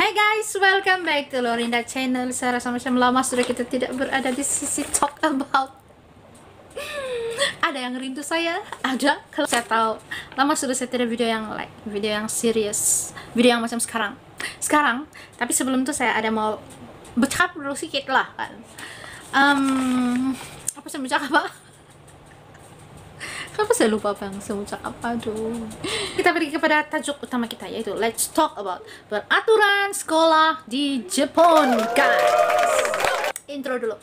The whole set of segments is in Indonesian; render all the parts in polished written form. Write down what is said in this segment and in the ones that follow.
Hey guys, welcome back to Lorinda Channel. Saya rasa macam lama sudah kita tidak berada di sisi talk about. Ada yang rindu saya? Ada. Kalau saya tahu, lama sudah saya tidak video yang serius, video yang macam sekarang. Tapi sebelum itu saya ada mau bercakap dulu sedikit lah kan. Apa saya bercakap apa? Kenapa saya lupa apa yang saya ucap apa? Aduh. Kita pergi kepada tajuk utama kita, yaitu let's talk about peraturan sekolah di Jepun, guys. Intro dulu.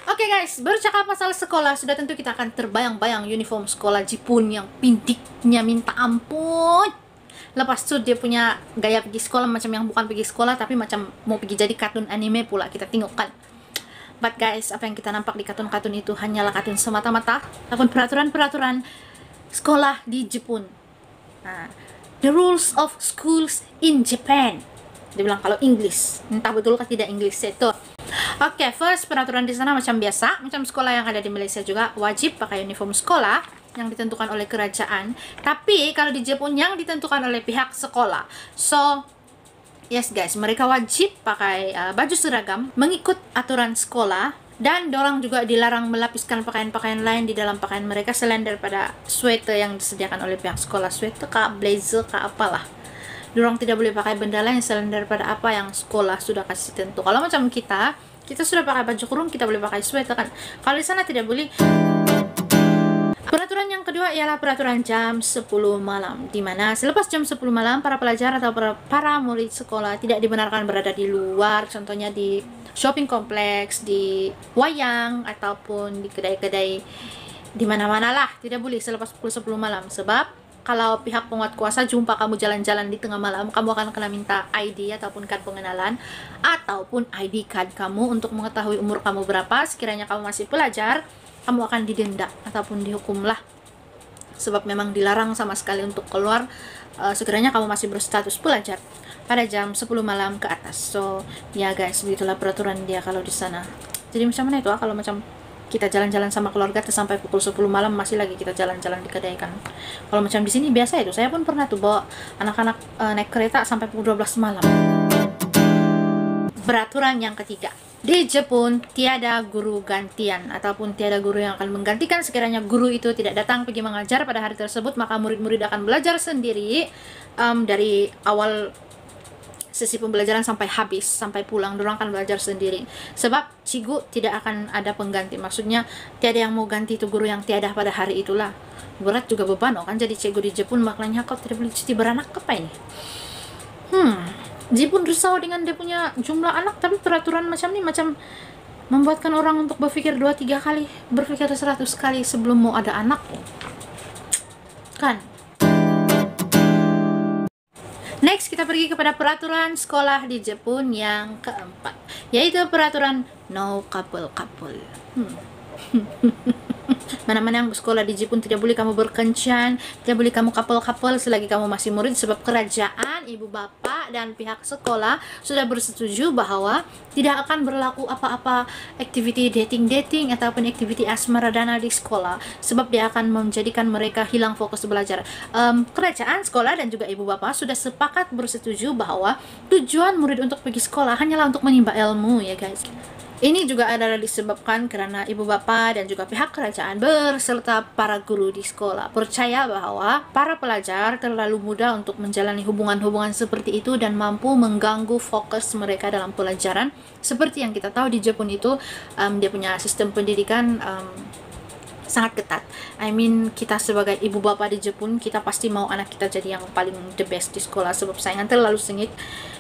Oke guys, bercakap masalah sekolah, sudah tentu kita akan terbayang-bayang uniform sekolah Jepun yang pindiknya minta ampun. Lepas itu dia punya gaya pergi sekolah macam yang bukan pergi sekolah, tapi macam mau pergi jadi kartun anime pula kita tengokkan. But guys, apa yang kita nampak di kartun-kartun itu hanyalah kartun semata-mata ataupun peraturan-peraturan sekolah di Jepun. Nah, the rules of schools in Japan. Dia bilang kalau English, entah betul kah tidak English itu. Oke, first peraturan di sana macam biasa, macam sekolah yang ada di Malaysia juga wajib pakai uniform sekolah yang ditentukan oleh kerajaan. Tapi kalau di Jepun yang ditentukan oleh pihak sekolah. So, yes guys, mereka wajib pakai baju seragam, mengikut aturan sekolah, dan dorang juga dilarang melapiskan pakaian-pakaian lain di dalam pakaian mereka selain daripada sweater yang disediakan oleh pihak sekolah, sweater kah, blazer kah, apalah. Dorang tidak boleh pakai benda lain selain daripada apa yang sekolah sudah kasih tentu. Kalau macam kita sudah pakai baju kurung, kita boleh pakai sweater kan. Kalau di sana tidak boleh. Peraturan yang kedua ialah peraturan jam 10 malam, di mana selepas jam 10 malam para pelajar atau para murid sekolah tidak dibenarkan berada di luar, contohnya di shopping kompleks, di wayang, ataupun di kedai-kedai di mana-mana lah. Tidak boleh selepas pukul 10 malam, sebab kalau pihak penguat kuasa jumpa kamu jalan-jalan di tengah malam, kamu akan kena minta ID ataupun kad pengenalan ataupun ID card kamu untuk mengetahui umur kamu berapa. Sekiranya kamu masih pelajar, kamu akan didenda ataupun dihukum lah. Sebab memang dilarang sama sekali untuk keluar sekiranya kamu masih berstatus pelajar pada jam 10 malam ke atas. So, ya guys, begitulah peraturan dia kalau di sana. Jadi macam mana itu kalau macam kita jalan-jalan sama keluarga sampai pukul 10 malam masih lagi kita jalan-jalan di kedai kan. Kalau macam di sini biasa itu. Saya pun pernah tuh bawa anak-anak naik kereta sampai pukul 12 malam. Peraturan yang ketiga. Di Jepun tiada guru gantian ataupun tiada guru yang akan menggantikan sekiranya guru itu tidak datang pergi mengajar pada hari tersebut, maka murid-murid akan belajar sendiri dari awal sesi pembelajaran sampai habis, sampai pulang, dorang akan belajar sendiri. Sebab cikgu tidak akan ada pengganti. Maksudnya tiada yang mau ganti itu guru yang tiada pada hari itulah. Berat juga beban kan jadi cikgu di Jepun, makanya kau tidak boleh cuti beranak apa ini. Jepun risau dengan dia punya jumlah anak, tapi peraturan macam ini macam membuatkan orang untuk berpikir 2-3 kali, berpikir 100 kali sebelum mau ada anak. Kan? Next, kita pergi kepada peraturan sekolah di Jepun yang keempat, yaitu peraturan no couple. Mana-mana yang sekolah di Jepun tidak boleh kamu berkencan, tidak boleh kamu couple selagi kamu masih murid, sebab kerajaan, ibu bapak, dan pihak sekolah sudah bersetuju bahwa tidak akan berlaku apa-apa aktiviti dating ataupun aktiviti asmara dana di sekolah, sebab dia akan menjadikan mereka hilang fokus belajar. Kerajaan, sekolah, dan juga ibu bapak sudah sepakat bersetuju bahwa tujuan murid untuk pergi sekolah hanyalah untuk menimba ilmu, ya guys. Ini juga adalah disebabkan karena ibu bapa dan juga pihak kerajaan berserta para guru di sekolah percaya bahwa para pelajar terlalu muda untuk menjalani hubungan-hubungan seperti itu dan mampu mengganggu fokus mereka dalam pelajaran. Seperti yang kita tahu di Jepun itu dia punya sistem pendidikan sangat ketat. I mean, kita sebagai ibu bapa di Jepun, kita pasti mau anak kita jadi yang paling the best di sekolah, sebab saingan terlalu sengit.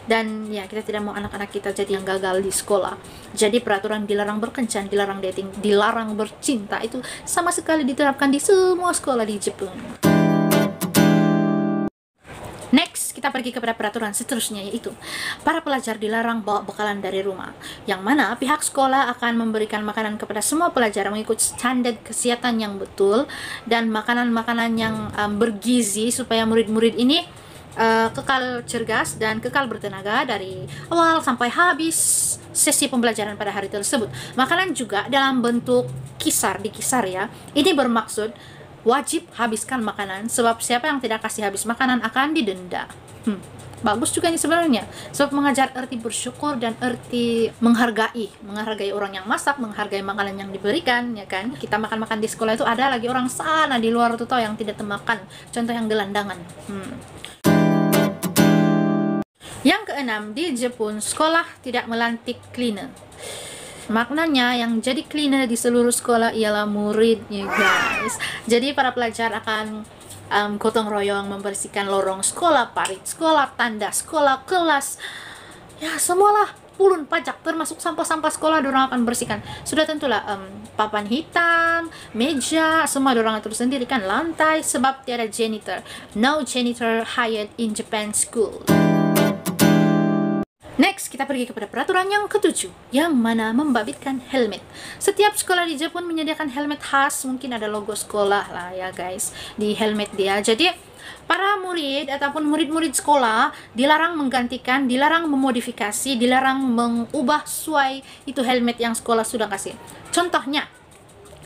Dan ya, kita tidak mau anak-anak kita jadi yang gagal di sekolah. Jadi peraturan dilarang berkencan, dilarang dating, dilarang bercinta itu sama sekali diterapkan di semua sekolah di Jepun. Next, kita pergi kepada peraturan seterusnya, yaitu para pelajar dilarang bawa bekalan dari rumah, yang mana pihak sekolah akan memberikan makanan kepada semua pelajar mengikut standar kesehatan yang betul dan makanan-makanan yang bergizi supaya murid-murid ini kekal cergas dan kekal bertenaga dari awal sampai habis sesi pembelajaran pada hari tersebut. Makanan juga dalam bentuk dikisar ya. Ini bermaksud wajib habiskan makanan, sebab siapa yang tidak kasih habis makanan akan didenda. Bagus juga nih sebenarnya, sebab mengajar arti bersyukur dan arti menghargai orang yang masak, menghargai makanan yang diberikan, ya kan. Kita makan-makan di sekolah itu, ada lagi orang sana di luar tuh tau yang tidak makan, contoh yang gelandangan. Yang keenam, di Jepun sekolah tidak melantik cleaner. Maknanya yang jadi cleaner di seluruh sekolah ialah muridnya, guys. Jadi para pelajar akan gotong royong membersihkan lorong sekolah, parit sekolah, tanda sekolah, kelas, ya semualah, pulun pajak, termasuk sampah-sampah sekolah dorang akan bersihkan. Sudah tentulah papan hitam, meja, semua dorang atur sendiri kan, lantai, sebab tiada janitor. No janitor hired in Japan school. Next, kita pergi kepada peraturan yang ketujuh, yang mana membabitkan helmet. Setiap sekolah di Jepun menyediakan helmet khas, mungkin ada logo sekolah lah ya guys, di helmet dia. Jadi, para murid ataupun murid-murid sekolah dilarang menggantikan, dilarang memodifikasi, dilarang mengubah sesuai itu helmet yang sekolah sudah kasih. Contohnya,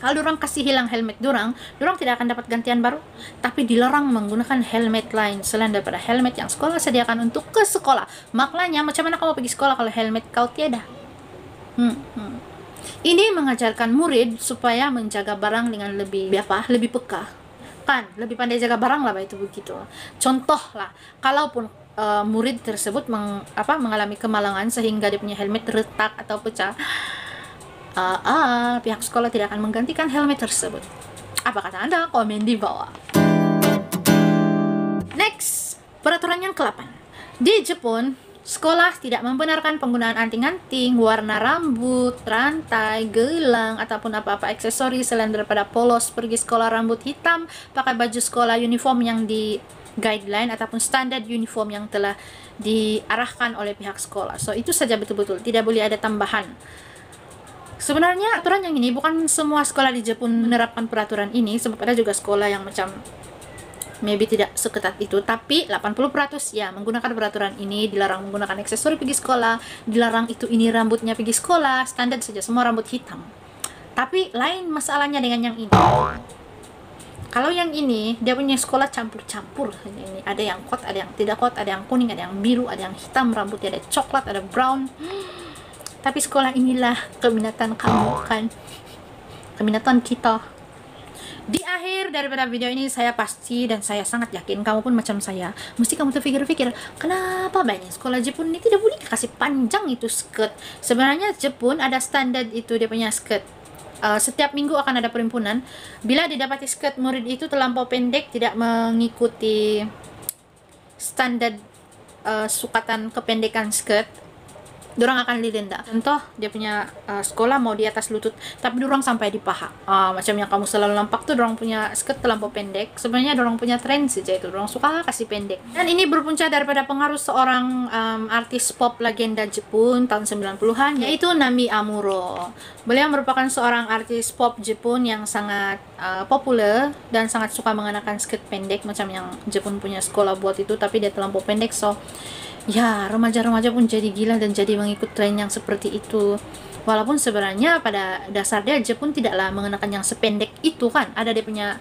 kalau dorang kasih hilang helmet dorang tidak akan dapat gantian baru, tapi dilarang menggunakan helmet lain selain daripada helmet yang sekolah sediakan untuk ke sekolah. Maknanya, macam mana kamu pergi sekolah kalau helmet kau tiada? Ini mengajarkan murid supaya menjaga barang dengan lebih peka, kan? Lebih pandai jaga barang lah, itu begitu. Contoh lah, kalaupun murid tersebut mengalami kemalangan sehingga dia punya helmet retak atau pecah, pihak sekolah tidak akan menggantikan helmet tersebut. Apa kata Anda? Komen di bawah. Next, peraturan yang ke-8. Di Jepun, sekolah tidak membenarkan penggunaan anting-anting, warna rambut, rantai, gelang, ataupun apa-apa aksesoris selain daripada polos pergi sekolah rambut hitam, pakai baju sekolah uniform yang di guideline ataupun standar uniform yang telah diarahkan oleh pihak sekolah. So, itu saja betul-betul, tidak boleh ada tambahan. Sebenarnya aturan yang ini bukan semua sekolah di Jepun menerapkan peraturan ini, sebab ada juga sekolah yang macam maybe tidak seketat itu, tapi 80% ya menggunakan peraturan ini. Dilarang menggunakan aksesori pergi sekolah, dilarang ini rambutnya pergi sekolah, standar saja semua rambut hitam. Tapi lain masalahnya dengan yang ini. Kalau yang ini dia punya sekolah campur-campur. Ini ada yang kot, ada yang tidak kot, ada yang kuning, ada yang biru, ada yang hitam, rambutnya ada coklat, ada brown. Tapi sekolah inilah keminatan kamu, kan? Keminatan kita. Di akhir daripada video ini, saya pasti dan saya sangat yakin kamu pun macam saya, mesti kamu terfikir-fikir, kenapa banyak sekolah Jepun ini tidak boleh kasih panjang itu skirt. Sebenarnya Jepun ada standar itu dia punya skirt. Setiap minggu akan ada perhimpunan. Bila didapati skirt murid itu terlampau pendek, tidak mengikuti standar sukatan kependekan skirt, dorang akan didenda. Contoh, dia punya sekolah mau di atas lutut, tapi dorang sampai di paha. Macam yang kamu selalu nampak tuh, dorang punya skirt terlampau pendek. Sebenarnya dorang punya tren saja itu, dorang suka kasih pendek. Dan ini berpunca daripada pengaruh seorang artis pop legenda Jepun tahun 90-an, yaitu Nami Amuro. Beliau merupakan seorang artis pop Jepun yang sangat populer dan sangat suka mengenakan skirt pendek, macam yang Jepun punya sekolah buat itu, tapi dia terlampau pendek. So, ya, remaja-remaja pun jadi gila dan jadi mengikut tren yang seperti itu. Walaupun sebenarnya pada dasarnya Jepun tidaklah mengenakan yang sependek itu, kan. Ada dia punya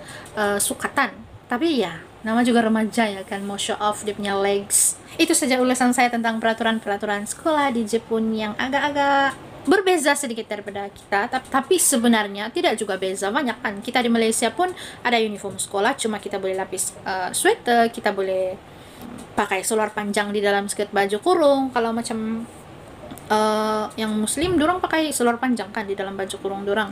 sukatan. Tapi ya, nama juga remaja ya kan, mau show off dia punya legs. Itu saja ulasan saya tentang peraturan-peraturan sekolah di Jepun yang agak-agak berbeza sedikit daripada kita. Tapi sebenarnya tidak juga beza banyak, kan. Kita di Malaysia pun ada uniform sekolah, cuma kita boleh lapis sweater, kita boleh pakai seluar panjang di dalam skirt baju kurung. Kalau macam yang muslim, dorang pakai seluar panjang kan di dalam baju kurung dorang.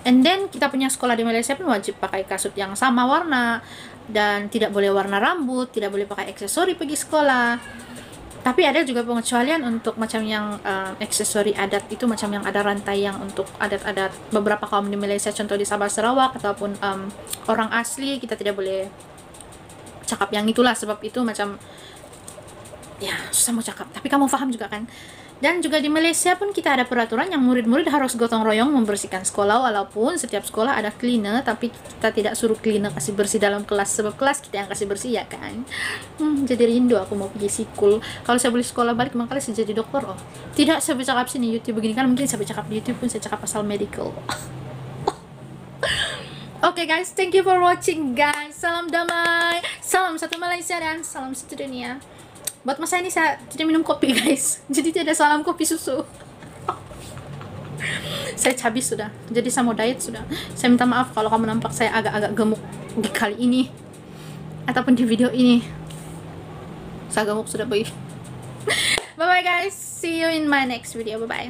And then kita punya sekolah di Malaysia pun wajib pakai kasut yang sama warna, dan tidak boleh warna rambut, tidak boleh pakai aksesori pergi sekolah. Tapi ada juga pengecualian untuk macam yang aksesori adat itu, macam yang ada rantai yang untuk adat-adat beberapa kaum di Malaysia, contoh di Sabah Sarawak ataupun orang asli, kita tidak boleh cakap yang itulah, sebab itu macam ya susah mau cakap, tapi kamu paham juga kan. Dan juga di Malaysia pun kita ada peraturan yang murid-murid harus gotong royong membersihkan sekolah, walaupun setiap sekolah ada cleaner, tapi kita tidak suruh cleaner kasih bersih dalam kelas, sebab kelas kita yang kasih bersih ya kan. Jadi rindu aku mau pergi sikul. Kalau saya boleh sekolah balik, makanya saya jadi dokter. Oh tidak, saya bercakap sini YouTube begini kan, mungkin saya bercakap di YouTube pun saya cakap pasal medical. Oke guys, thank you for watching guys. Salam damai, salam satu Malaysia dan salam satu dunia. Buat masa ini saya tidak minum kopi guys, jadi tidak salam kopi susu. Saya cabis sudah, jadi saya mau diet sudah. Saya minta maaf kalau kamu nampak saya agak-agak gemuk di kali ini ataupun di video ini. Saya gemuk sudah bye. Bye bye guys, see you in my next video. Bye bye.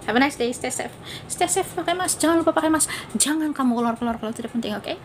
Have a nice day, stay safe. Stay safe, pakai mask, jangan lupa pakai mask. Jangan kamu keluar kalau tidak penting, oke?